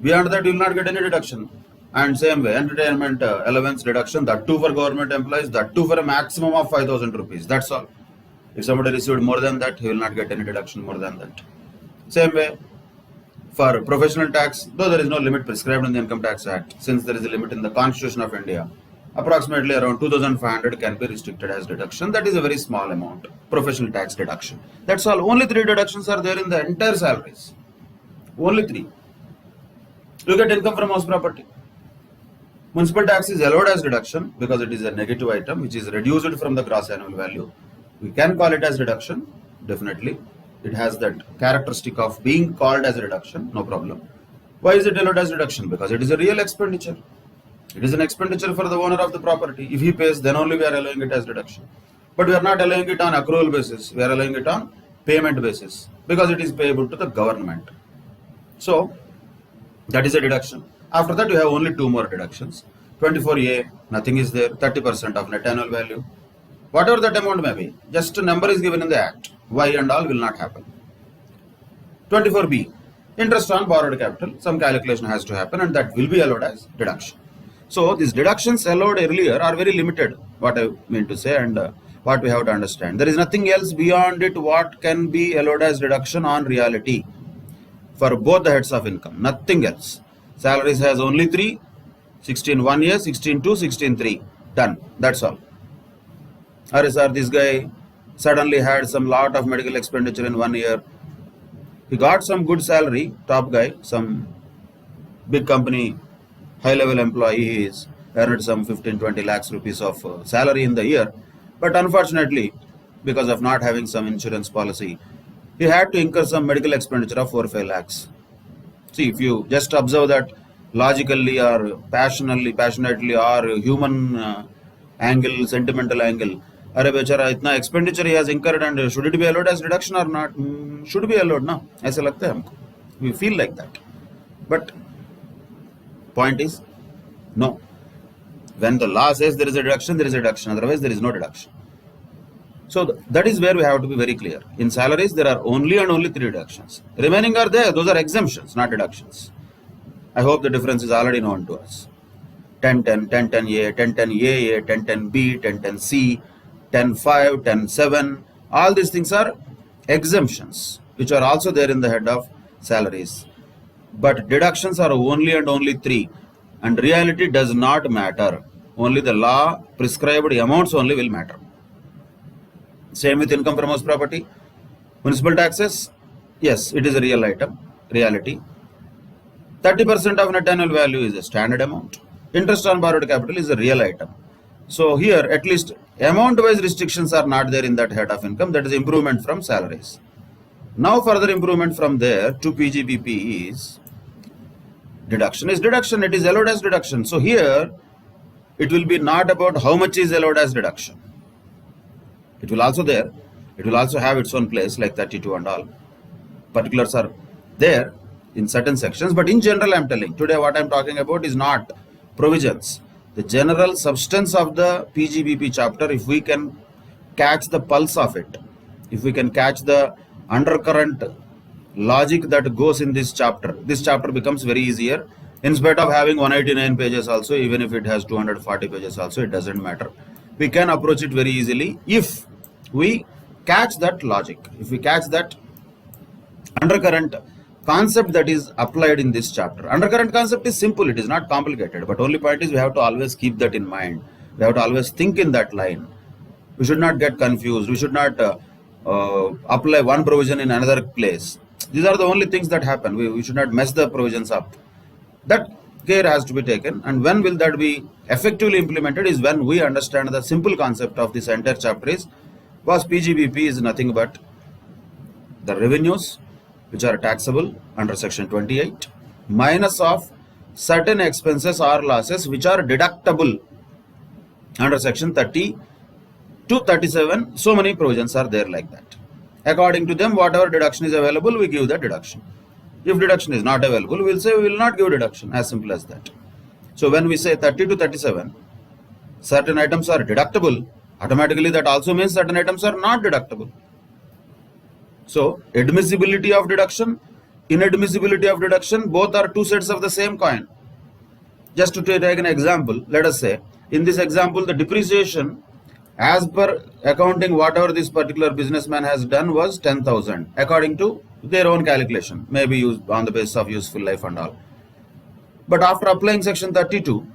Beyond that, you will not get any deduction. And same way, entertainment allowance deduction, that too for government employees, that too for a maximum of 5,000 rupees. That's all. If somebody received more than that, he will not get any deduction more than that. Same way, for professional tax, though there is no limit prescribed in the Income Tax Act, since there is a limit in the Constitution of India, approximately around 2,500 can be restricted as deduction. That is a very small amount, professional tax deduction. That's all. Only 3 deductions are there in the entire salaries. Only 3. Look at income from house property. Municipal tax is allowed as deduction because it is a negative item which is reduced from the gross annual value. We can call it as deduction, definitely. It has that characteristic of being called as a deduction, no problem. Why is it allowed as deduction? Because it is a real expenditure. It is an expenditure for the owner of the property. If he pays, then only we are allowing it as deduction. But we are not allowing it on accrual basis. We are allowing it on payment basis because it is payable to the government. So, that is a deduction. After that, you have only 2 more deductions. 24A, nothing is there, 30% of net annual value. Whatever that amount may be, just a number is given in the Act. Y and all will not happen. 24B, interest on borrowed capital. Some calculation has to happen and that will be allowed as deduction. So, these deductions allowed earlier are very limited, what I mean to say, and what we have to understand. There is nothing else beyond it what can be allowed as deduction on reality for both the heads of income, nothing else. Salaries has only 3, 16 1 year, 16 2, 16 3. Done. That's all. Or sir, this guy suddenly had some lot of medical expenditure in 1 year. He got some good salary, top guy, some big company, high level employee, he is earned some 15-20 lakhs rupees of salary in the year. But unfortunately, because of not having some insurance policy, he had to incur some medical expenditure of 4-5 lakhs. See, if you just observe that logically or passionately or human angle, sentimental angle, अरे बेचारा इतना expenditure he has incurred and should it be allowed as deduction or not? Should be allowed ना, ऐसे लगता है हमको. We feel like that. But point is, no. When the law says there is a deduction, there is a deduction. Otherwise, there is no deduction. So that is where we have to be very clear. In salaries, there are only and only 3 deductions. Remaining are there. Those are exemptions, not deductions. I hope the difference is already known to us. 1010, 1010A, 1010AA, 1010B, 1010C, 10.5, 10.7, all these things are exemptions, which are also there in the head of salaries. But deductions are only and only 3, and reality does not matter. Only the law prescribed amounts only will matter. Same with income from house property. Municipal taxes, yes, it is a real item, reality. 30% of net annual value is a standard amount. Interest on borrowed capital is a real item. So here, at least amount-wise restrictions are not there in that head of income. That is improvement from salaries. Now further improvement from there to PGBP is deduction is deduction. It is allowed as deduction. So here, it will be not about how much is allowed as deduction. It will also there. It will also have its own place like 32 and all. Particulars are there in certain sections. But in general, I am telling today what I am talking about is not provisions. The general substance of the PGBP chapter, if we can catch the pulse of it, if we can catch the undercurrent logic that goes in this chapter becomes very easier. In spite of having 189 pages also, even if it has 240 pages also, it doesn't matter. We can approach it very easily if we catch that logic, if we catch that undercurrent concept that is applied in this chapter. Undercurrent concept is simple, it is not complicated, but only point is we have to always keep that in mind. We have to always think in that line. We should not get confused. We should not apply one provision in another place. These are the only things that happen. We should not mess the provisions up. That care has to be taken, and when will that be effectively implemented is when we understand the simple concept of this entire chapter is, was PGBP is nothing but the revenues which are taxable under section 28 minus of certain expenses or losses which are deductible under section 30 to 37. So many provisions are there like that. According to them, whatever deduction is available, we give that deduction. If deduction is not available, we will say we will not give deduction, as simple as that. So when we say 30 to 37, certain items are deductible, automatically that also means certain items are not deductible. So admissibility of deduction, inadmissibility of deduction, both are two sides of the same coin. Just to take an example, let us say, in this example, the depreciation as per accounting, whatever this particular businessman has done was 10,000 according to their own calculation, maybe used on the basis of useful life and all. But after applying section 32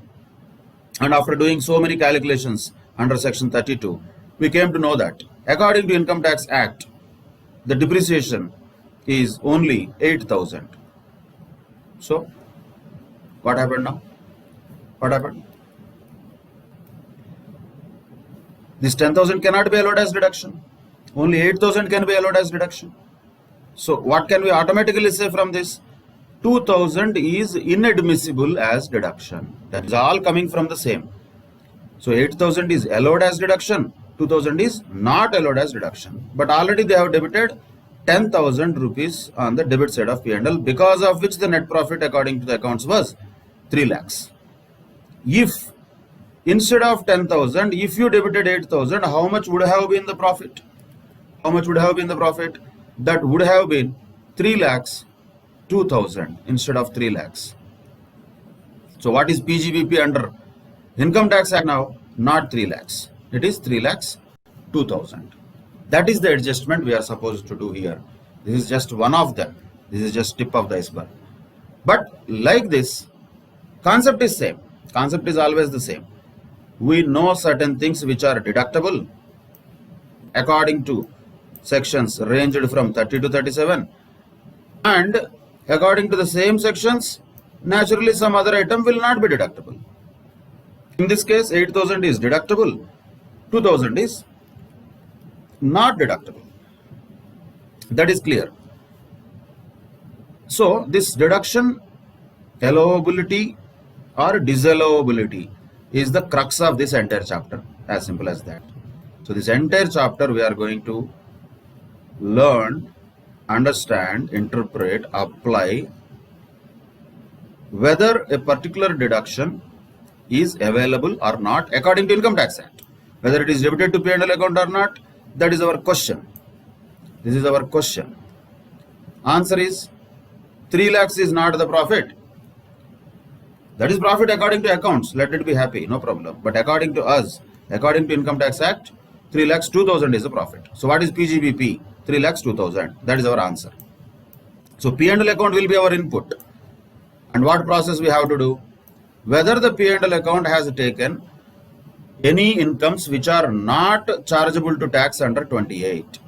and after doing so many calculations under section 32, we came to know that according to Income Tax Act, the depreciation is only 8,000. So what happened now? What happened? This 10,000 cannot be allowed as deduction. Only 8,000 can be allowed as deduction. So what can we automatically say from this? 2,000 is inadmissible as deduction. That is all coming from the same. So 8,000 is allowed as deduction. 2,000 is not allowed as deduction. But already they have debited 10,000 rupees on the debit side of P&L, because of which the net profit according to the accounts was 3 lakhs. If instead of 10,000, if you debited 8,000, how much would have been the profit? How much would have been the profit? That would have been 3 lakhs 2,000 instead of 3 lakhs. So what is PGBP under Income Tax Act now? Not 3 lakhs. It is 3 lakhs 2,000. That is the adjustment we are supposed to do here. This is just one of them. This is just tip of the iceberg. But like this, Concept is same. Concept is always the same. We know certain things which are deductible according to sections ranged from 30 to 37, and according to the same sections, naturally some other item will not be deductible. In this case, 8,000 is deductible, 2,000 is not deductible. That is clear. So this deduction allowability or disallowability is the crux of this entire chapter, as simple as that. So this entire chapter we are going to learn, understand, interpret, apply whether a particular deduction is available or not according to Income Tax Act. Whether it is debited to P&L account or not, that is our question. This is our question. Answer is 3 lakhs is not the profit. That is profit according to accounts. Let it be happy, no problem. But according to us, according to Income Tax Act, 3 lakhs 2,000 is the profit. So what is PGBP? 3 lakhs 2,000. That is our answer. So P&L account will be our input. And what process we have to do? Whether the P&L account has taken any incomes which are not chargeable to tax under 28.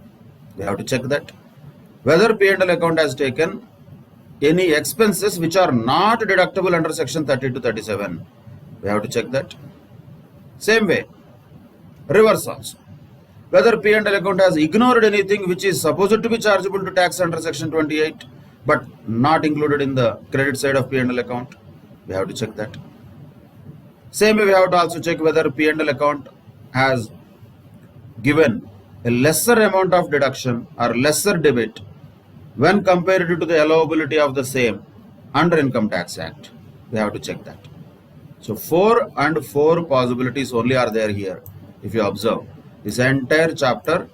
We have to check that. Whether P&L account has taken any expenses which are not deductible under section 30 to 37. We have to check that. Same way, reverse also. Whether P&L account has ignored anything which is supposed to be chargeable to tax under section 28 but not included in the credit side of P&L account. We have to check that. Same way we have to also check whether P&L account has given a lesser amount of deduction or lesser debit when compared to the allowability of the same under Income Tax Act. We have to check that. So 4 and 4 possibilities only are there here. If you observe, this entire chapter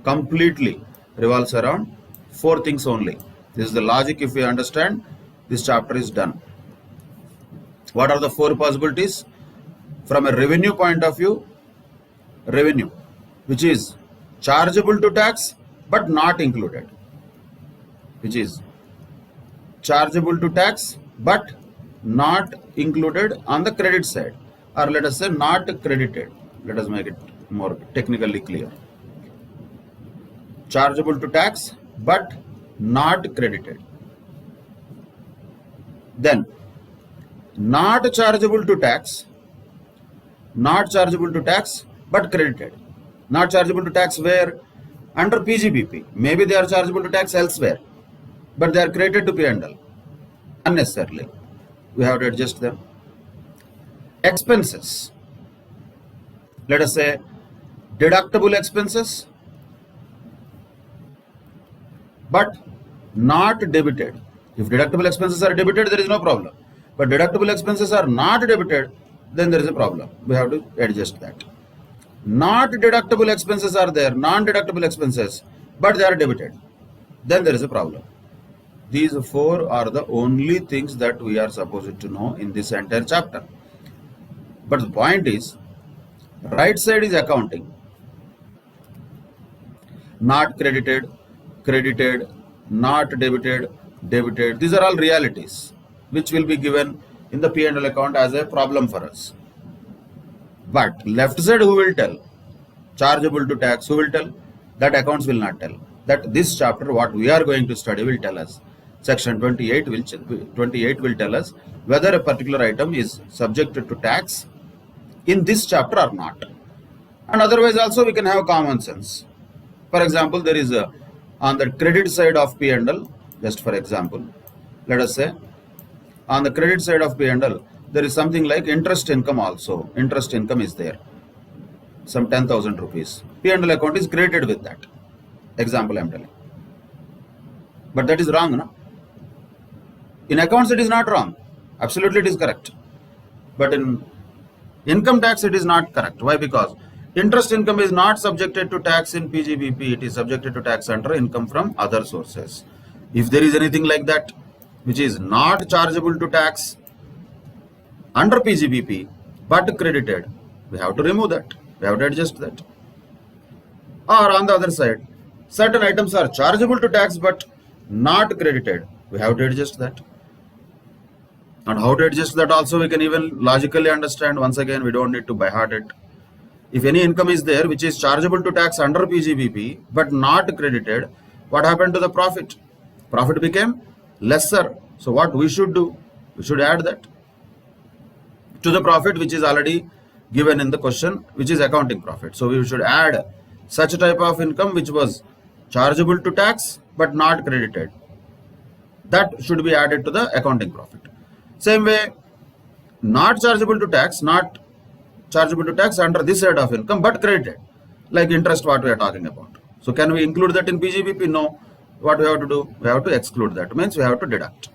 completely revolves around 4 things only. This is the logic. If we understand, this chapter is done. What are the 4 possibilities? From a revenue point of view, revenue which is chargeable to tax but not included, which is chargeable to tax but not included on the credit side, or let us say not credited. Let us make it more technically clear. Chargeable to tax but not credited. Then not chargeable to tax but credited. Not chargeable to tax where? Under PGBP. Maybe they are chargeable to tax elsewhere, but they are credited to P&L unnecessarily. We have to adjust them. Expenses. Let us say deductible expenses but not debited. If deductible expenses are debited, there is no problem. But deductible expenses are not debited, then there is a problem. We have to adjust that. Not deductible expenses are there, non-deductible expenses, but they are debited. Then there is a problem. These 4 are the only things that we are supposed to know in this entire chapter. But the point is, right side is accounting. Not credited, credited, not debited, debited. These are all realities which will be given in the P&L account as a problem for us. But left side, who will tell? Chargeable to tax, who will tell? That accounts will not tell. That this chapter, what we are going to study, will tell us. Section 28 will tell us whether a particular item is subjected to tax in this chapter or not. And otherwise also we can have common sense. For example, there is a, on the credit side of P&L, just for example, let us say, on the credit side of P&L, there is something like interest income also. Interest income is there. Some 10,000 rupees. P&L account is credited with that. Example I am telling. But that is wrong, no? In accounts it is not wrong. Absolutely it is correct. But in income tax it is not correct. Why? Because interest income is not subjected to tax in PGBP. It is subjected to tax under income from other sources. If there is anything like that which is not chargeable to tax under PGBP but credited, we have to remove that. We have to adjust that. Or on the other side, certain items are chargeable to tax but not credited. We have to adjust that. And how to adjust that also we can even logically understand. Once again, we don't need to by heart it. If any income is there which is chargeable to tax under PGBP but not credited, what happened to the profit? Profit became lesser. So what we should do? We should add that to the profit which is already given in the question, which is accounting profit. So we should add such a type of income which was chargeable to tax but not credited. That should be added to the accounting profit. Same way, not chargeable to tax under this head of income but credited, like interest what we are talking about. So can we include that in PGBP? No. What we have to do? We have to exclude that. Means we have to deduct.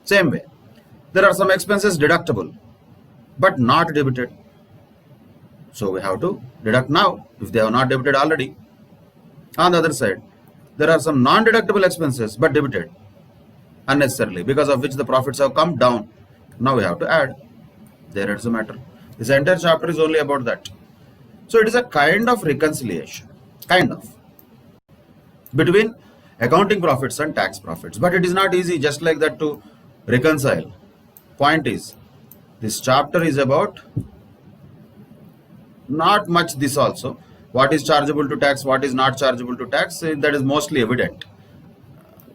Same way, there are some expenses deductible but not debited. So we have to deduct now if they are not debited already. On the other side, there are some non-deductible expenses but debited unnecessarily, because of which the profits have come down. Now we have to add. There it's a matter. This entire chapter is only about that. So it is a kind of reconciliation, between accounting profits and tax profits. But it is not easy just like that to reconcile. Point is, this chapter is about not much this also. What is chargeable to tax, what is not chargeable to tax, that is mostly evident.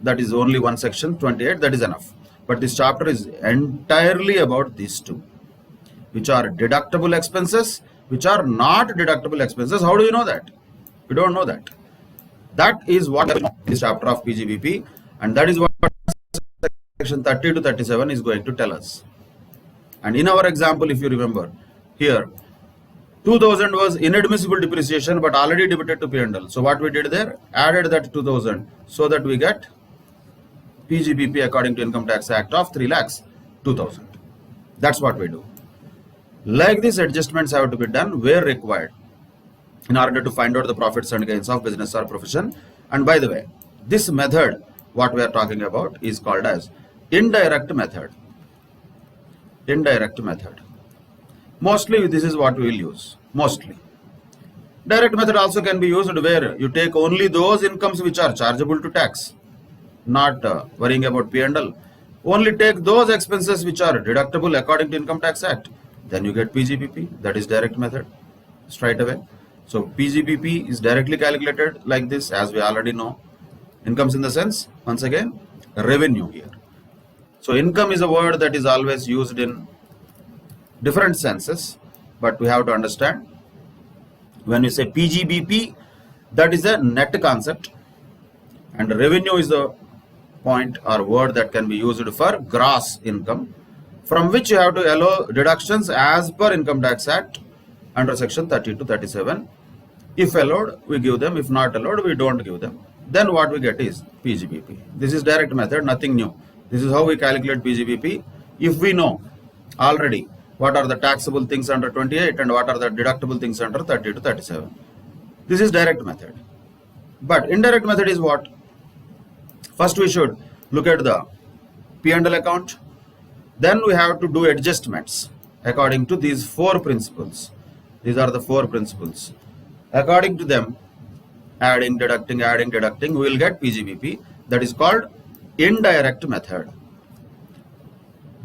That is only one section, 28, that is enough. But this chapter is entirely about these two, which are deductible expenses, which are not deductible expenses. How do you know that? We don't know that. That is what this chapter of PGBP, and that is what section 30 to 37 is going to tell us. And in our example, if you remember, here 2000 was inadmissible depreciation but already debited to P&L. So what we did there, added that 2000 so that we get PGBP according to Income Tax Act of 3,02,000. That's what we do. Like this, adjustments have to be done where required in order to find out the profits and gains of business or profession. And by the way, this method, what we are talking about, is called as indirect method. Indirect method. Mostly this is what we will use. Mostly. Direct method also can be used where you take only those incomes which are chargeable to tax, not worrying about P&L. Only take those expenses which are deductible according to Income Tax Act. Then you get PGBP. That is direct method straight away. So PGBP is directly calculated like this, as we already know. Incomes in the sense, once again, revenue here. So income is a word that is always used in different senses, but we have to understand when you say PGBP, that is a net concept, and revenue is the point or word that can be used for gross income, from which you have to allow deductions as per Income Tax Act under section 30 to 37. If allowed, we give them. If not allowed, we don't give them. Then what we get is PGBP. This is direct method, nothing new. This is how we calculate PGBP. If we know already what are the taxable things under 28 and what are the deductible things under 30 to 37. This is direct method. But indirect method is what? First we should look at the P&L account. Then we have to do adjustments according to these four principles. These are the four principles. According to them, adding, deducting, we will get PGBP. That is called indirect method.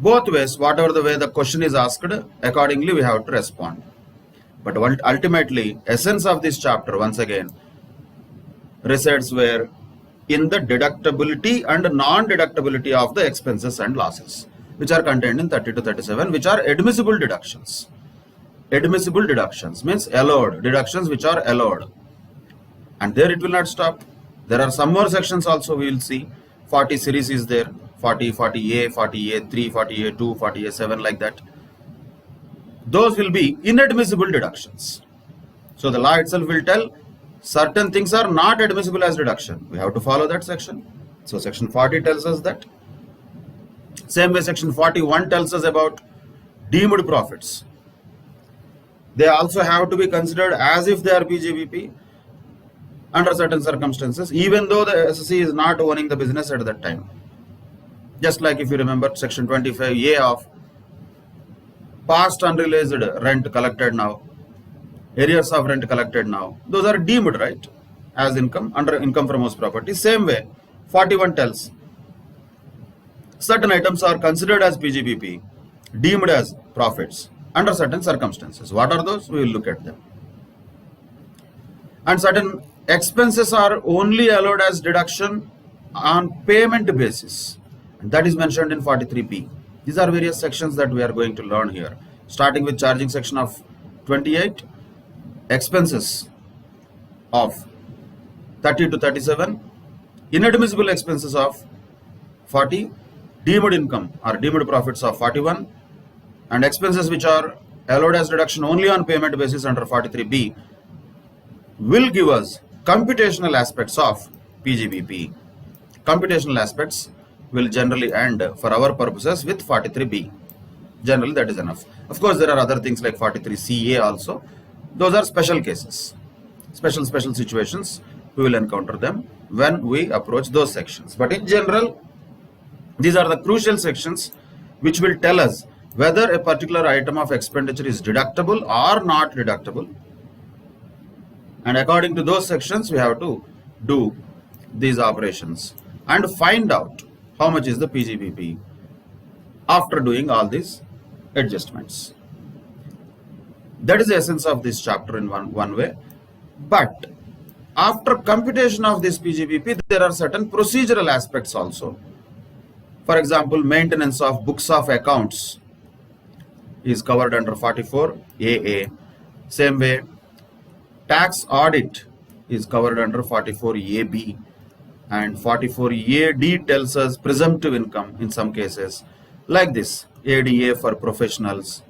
Both ways, whatever the way the question is asked, accordingly we have to respond. But ultimately, essence of this chapter, once again, resides where in the deductibility and non-deductibility of the expenses and losses, which are contained in 30 to 37, which are admissible deductions. Admissible deductions means allowed, deductions which are allowed. And there it will not stop. There are some more sections also we will see. 40 series is there. 40, 40A, 40A3, 40A2, 40A7, like that. Those will be inadmissible deductions. So the law itself will tell certain things are not admissible as deduction. We have to follow that section. So section 40 tells us that. Same way section 41 tells us about deemed profits. They also have to be considered as if they are PGBP under certain circumstances, even though the SSC is not owning the business at that time. Just like if you remember section 25A of past unrealized rent collected now, areas of rent collected now, those are deemed, right, as income under income from house property. Same way 41 tells certain items are considered as PGBP deemed as profits under certain circumstances. What are those? We will look at them. And certain expenses are only allowed as deduction on payment basis. And that is mentioned in 43B. These are various sections that we are going to learn here. Starting with charging section of 28, expenses of 30 to 37, inadmissible expenses of 40, deemed income or deemed profits of 41, and expenses which are allowed as deduction only on payment basis under 43B will give us computational aspects of PGBP. Computational aspects will generally end for our purposes with 43B. Generally that is enough. Of course there are other things like 43CA also. Those are special cases. Special situations. We will encounter them when we approach those sections. But in general, these are the crucial sections which will tell us whether a particular item of expenditure is deductible or not deductible. And according to those sections, we have to do these operations and find out how much is the PGBP after doing all these adjustments. That is the essence of this chapter in one way. But after computation of this PGBP, there are certain procedural aspects also. For example, maintenance of books of accounts is covered under 44AA. Same way, tax audit is covered under 44AB, and 44AD tells us presumptive income in some cases, like this ADA for professionals.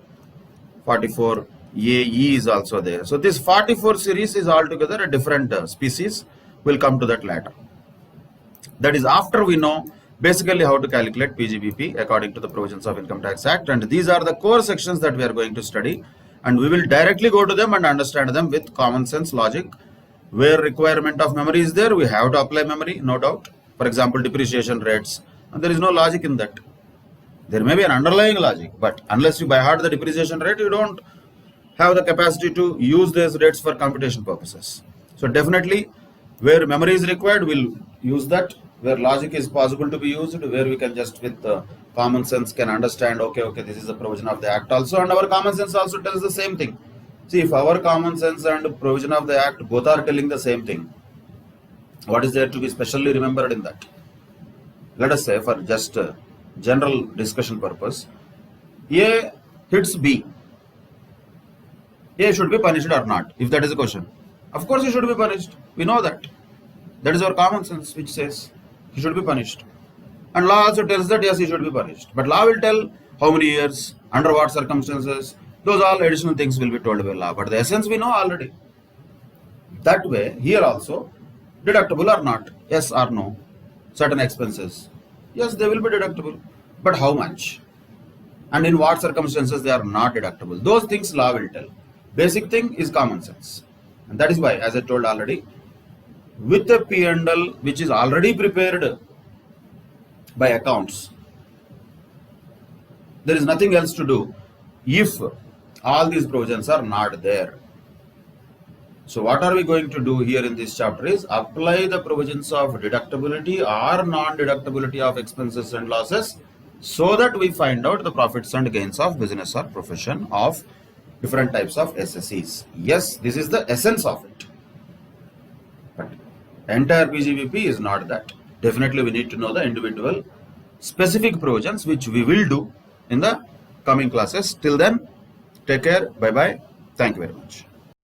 44AE is also there. So this 44 series is altogether a different species. We'll come to that later. That is after we know basically how to calculate PGBP according to the provisions of Income Tax Act, and these are the core sections that we are going to study, and we will directly go to them and understand them with common sense logic. Where requirement of memory is there, we have to apply memory, no doubt. For example, depreciation rates, and there is no logic in that. There may be an underlying logic, but unless you by heart the depreciation rate, you don't have the capacity to use these rates for computation purposes. So definitely where memory is required, we'll use that. Where logic is possible to be used, where we can just with common sense can understand, okay, this is the provision of the act also, and our common sense also tells the same thing. See, if our common sense and provision of the act both are telling the same thing, what is there to be specially remembered in that? Let us say, for just general discussion purpose, A hits B. A should be punished or not, if that is the question. Of course he should be punished. We know that. That is our common sense which says he should be punished. And law also tells that yes, he should be punished. But law will tell how many years, under what circumstances. Those all additional things will be told by law. But the essence we know already. That way, here also, deductible or not, yes or no. Certain expenses, yes, they will be deductible. But how much? And in what circumstances they are not deductible. Those things law will tell. Basic thing is common sense. And that is why, as I told already, with a P&L which is already prepared by accounts, there is nothing else to do if all these provisions are not there. So what are we going to do here in this chapter is apply the provisions of deductibility or non-deductibility of expenses and losses so that we find out the profits and gains of business or profession of different types of SSEs. Yes, this is the essence of it. But entire PGBP is not that. Definitely we need to know the individual specific provisions, which we will do in the coming classes. Till then, take care. Bye-bye. Thank you very much.